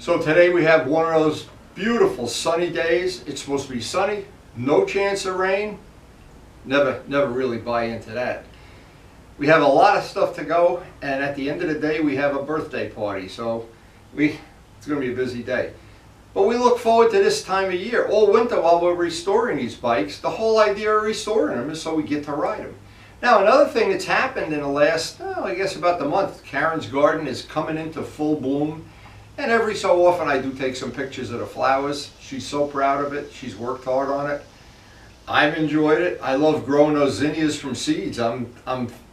So today we have one of those beautiful sunny days. It's supposed to be sunny, no chance of rain. Never really buy into that. We have a lot of stuff to go, and at the end of the day we have a birthday party, so it's going to be a busy day. But we look forward to this time of year. All winter while we're restoring these bikes, the whole idea of restoring them is so we get to ride them. Now another thing that's happened in the last, I guess about the month, Karen's garden is coming into full bloom. And every so often I do take some pictures of the flowers. She's so proud of it. She's worked hard on it. I've enjoyed it. I love growing those zinnias from seeds. I'm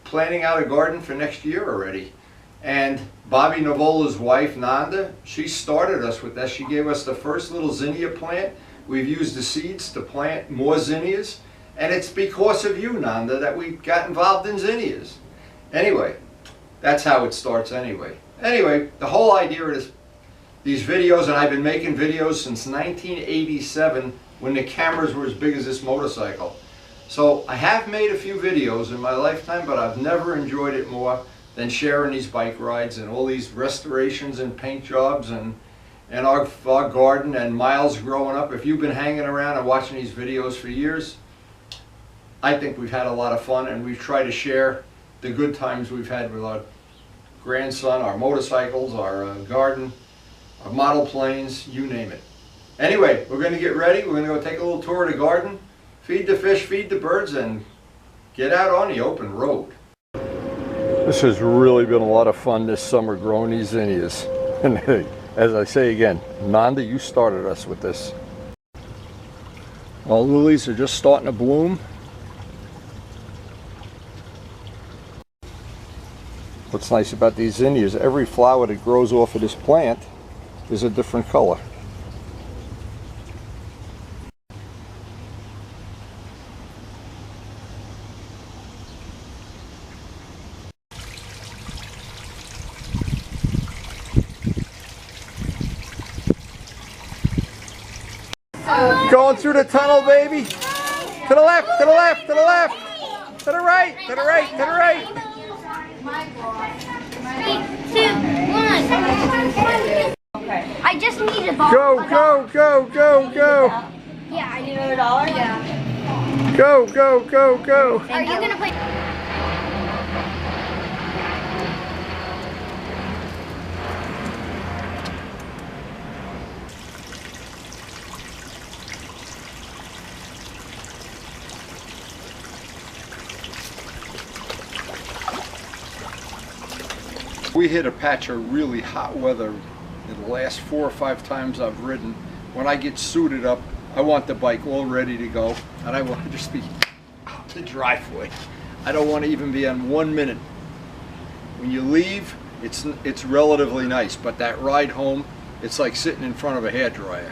planning out a garden for next year already. And Bobby Navola's wife, Nanda, she started us with that. She gave us the first little zinnia plant. We've used the seeds to plant more zinnias. And it's because of you, Nanda, that we got involved in zinnias. Anyway, that's how it starts anyway. Anyway, the whole idea of these videos, and I've been making videos since 1987 when the cameras were as big as this motorcycle. So I have made a few videos in my lifetime, but I've never enjoyed it more than sharing these bike rides and all these restorations and paint jobs and our garden and Miles growing up. If you've been hanging around and watching these videos for years, I think we've had a lot of fun, and we've tried to share the good times we've had with our grandson, our motorcycles, our garden, our model planes, you name it. Anyway, we're going to get ready. We're going to go take a little tour of the garden, feed the fish, feed the birds, and get out on the open road. This has really been a lot of fun this summer growing these zinnias. And hey, as I say again, Nanda, you started us with this. Well, lilies are just starting to bloom. What's nice about these zinnias, every flower that grows off of this plant is a different color. Going through the tunnel, baby. To the left, to the left, to the left. To the right, to the right, to the right. 3, 2, 1. Okay. I just need a ball. Go, go, go, go, go. Yeah, I need $1. Yeah. Go, go, go, go. Are you gonna play? We hit a patch of really hot weather in the last 4 or 5 times I've ridden. When I get suited up, I want the bike all ready to go, and I want to just be out the driveway. I don't want to even be on 1 minute. When you leave, it's relatively nice, but that ride home, it's like sitting in front of a hairdryer.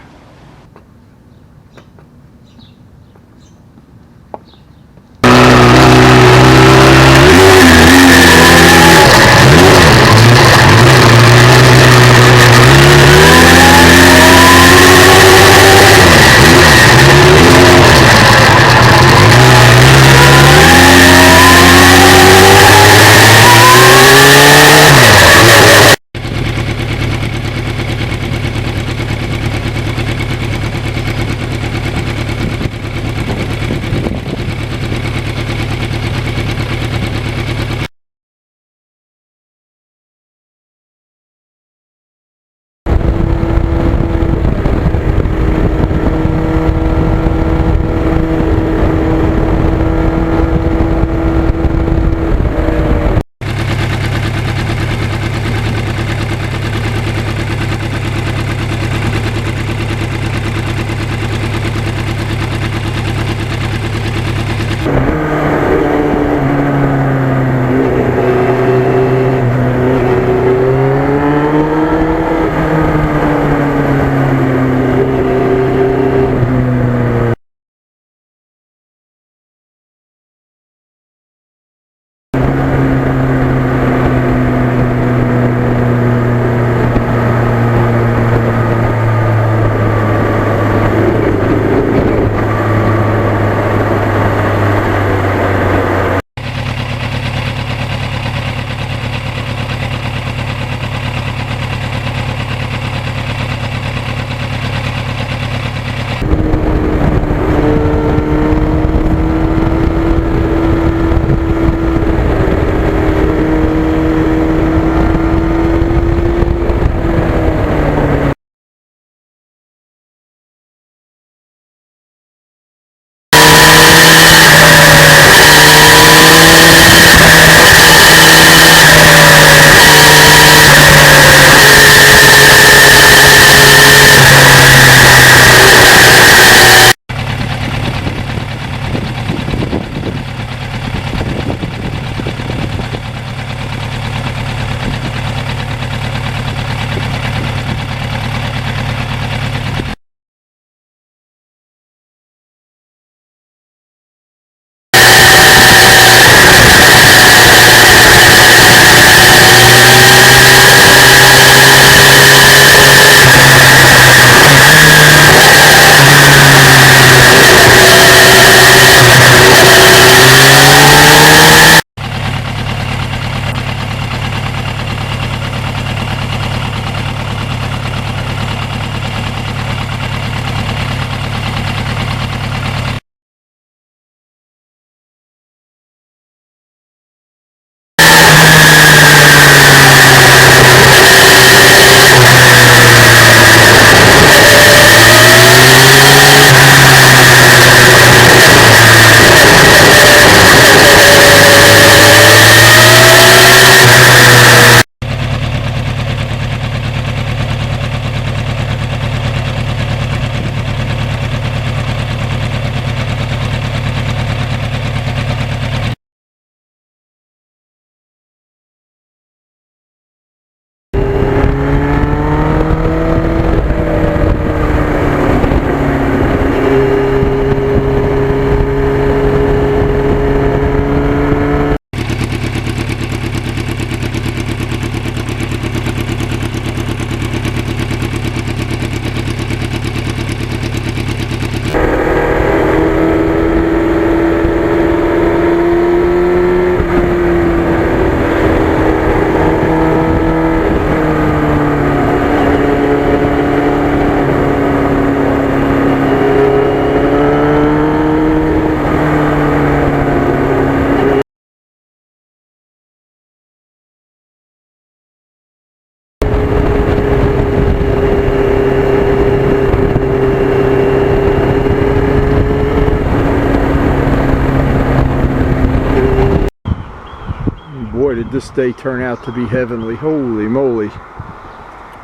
boy, did this day turn out to be heavenly. Holy moly.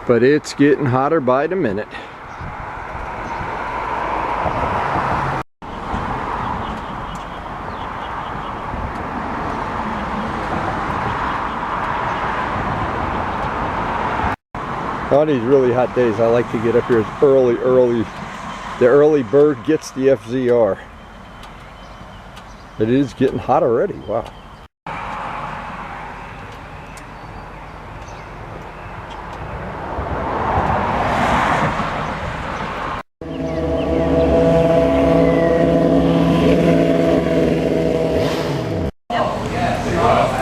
But it's getting hotter by the minute. On these really hot days, I like to get up here as early. The early bird gets the FZR. It is getting hot already. Wow.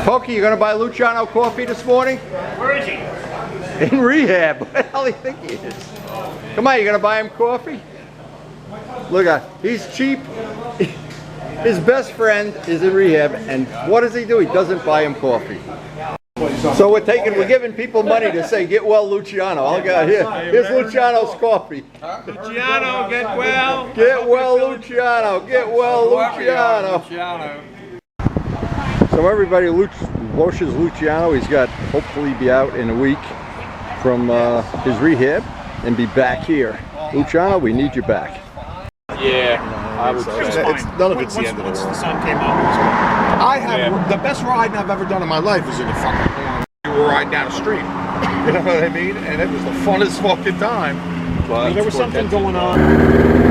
Pokey, you gonna buy Luciano coffee this morning? Where is he? In rehab. What the hell do you think he is? Come on, you gonna buy him coffee? Look at, he's cheap. His best friend is in rehab, and what does he do? He doesn't buy him coffee. So we're giving people money to say, get well, Luciano. I'll go here. Here's Luciano's coffee. Luciano, get well. Get well, Luciano. Get well, Luciano. So everybody washes Luciano. He's got, hopefully be out in a week from his rehab and be back here. Luciano, we need you back. Yeah, I would None of it's the end of the world. Once the sun came up, I have the best riding I've ever done in my life was in the fucking corn. We were riding down the street. You know what I mean? And it was the funnest fucking time. but there was something going on.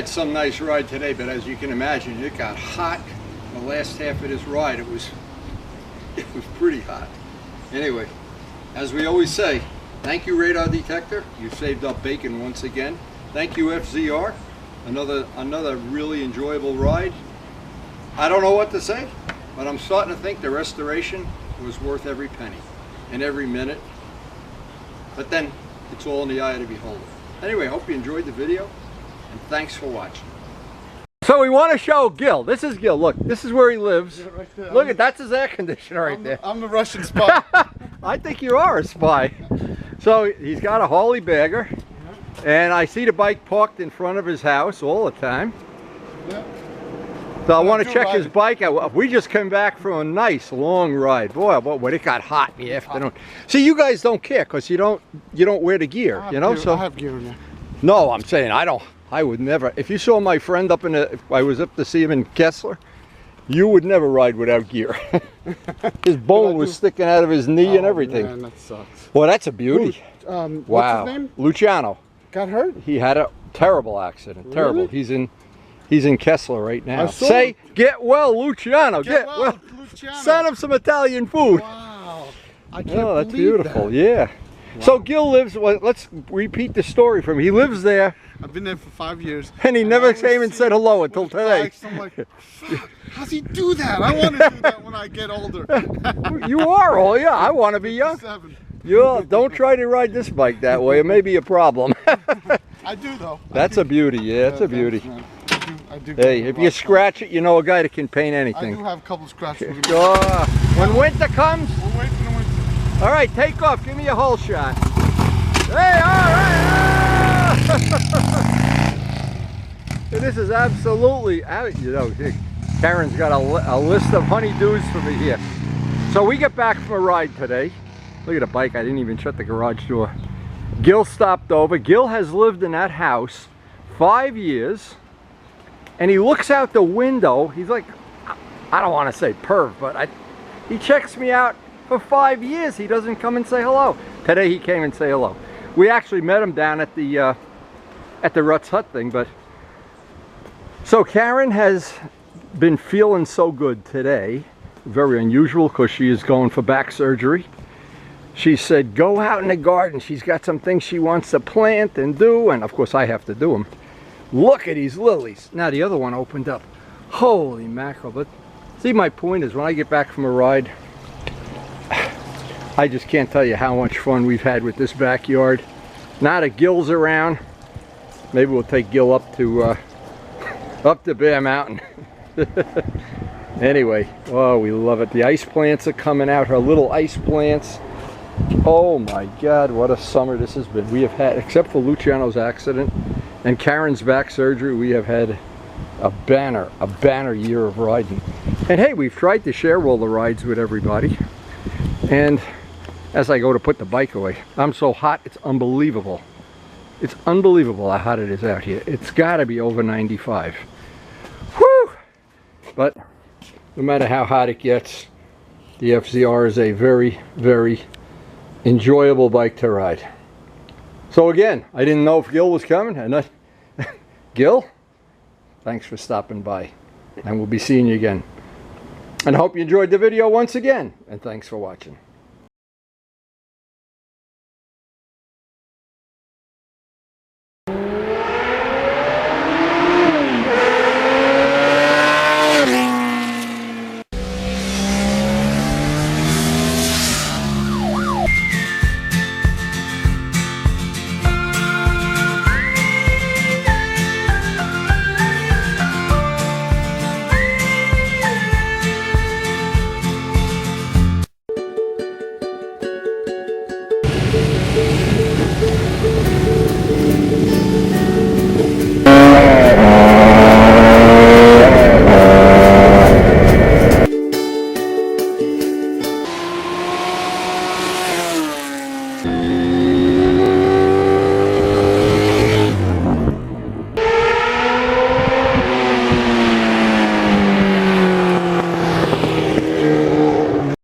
had some nice ride today, but as you can imagine, it got hot. The last half of this ride, it was pretty hot. Anyway, as we always say, thank you, radar detector. You saved up bacon once again. Thank you, FZR. Another really enjoyable ride. I don't know what to say, but I'm starting to think the restoration was worth every penny and every minute. But then it's all in the eye of the beholder. Anyway, hope you enjoyed the video, and thanks for watching. So we want to show Gil. This is Gil. Look, this is where he lives. Yeah, right there. Look, that's his air conditioner right there. I'm the Russian spy. I think you are a spy. So he's got a Harley bagger, and I see the bike parked in front of his house all the time. Yeah. So I want to check his bike out. We just came back from a nice long ride. Boy, when it got hot in the afternoon. See, you guys don't care because you don't wear the gear, you know. So I have gear in there. no, I'm saying I don't. I would never. If you saw my friend up in the, if I was up to see him in Kessler, you would never ride without gear. His bone was sticking out of his knee and everything. Man, that sucks. Well, that's a beauty. Wow. Wow. What's his name? Luciano. Got hurt? He had a terrible accident. Terrible. Really? He's in Kessler right now. I saw Say, him. get well, Luciano. Get well. Luciano. Send him some Italian food. Wow. I can't Oh, that's believe beautiful. that. Yeah. Wow. So Gil lives. Well, let's repeat the story from him. He lives there, I've been there for 5 years. and he I never always came and see said him hello with until today. bikes. I'm like, fuck, how's he do that? I want to do that when I get older. You are old. Yeah, I want to be young. 57. You don't try to ride this bike that way. It may be a problem. I do though. That's a beauty. Yeah, it's a beauty. I do Hey, if you scratch it, you know a guy that can paint I anything. do have a couple scratches. When winter comes, We're waiting for the winter. all right, take off. Give me a whole shot. Hey, all right. This is absolutely, you know, Karen's got a list of honeydews for me here. So we get back from a ride today. Look at the bike. I didn't even shut the garage door. Gil stopped over. Gil has lived in that house 5 years. And he looks out the window. He's like, I don't want to say perv, but he checks me out for 5 years. He doesn't come and say hello. Today he came and say hello. We actually met him down at the Ruts Hut thing. But so Karen has been feeling so good today. Very unusual because she is going for back surgery. She said, go out in the garden. She's got some things she wants to plant and do. And of course I have to do them. Look at these lilies. Now the other one opened up. Holy mackerel. But see, my point is when I get back from a ride, I just can't tell you how much fun we've had with this backyard. Now that Gil's around, maybe we'll take Gil up to Bear Mountain. Anyway, oh, we love it. The ice plants are coming out, her little ice plants. Oh my God, what a summer this has been. We have had, except for Luciano's accident and Karen's back surgery, we have had a banner year of riding. And hey, we've tried to share all the rides with everybody. And as I go to put the bike away, I'm so hot, it's unbelievable. It's unbelievable how hot it is out here. It's gotta be over 95. Whew! But no matter how hot it gets, the FZR is a very, very enjoyable bike to ride. So again, I didn't know if Gil was coming. And Gil, thanks for stopping by. And we'll be seeing you again. And I hope you enjoyed the video once again. And thanks for watching.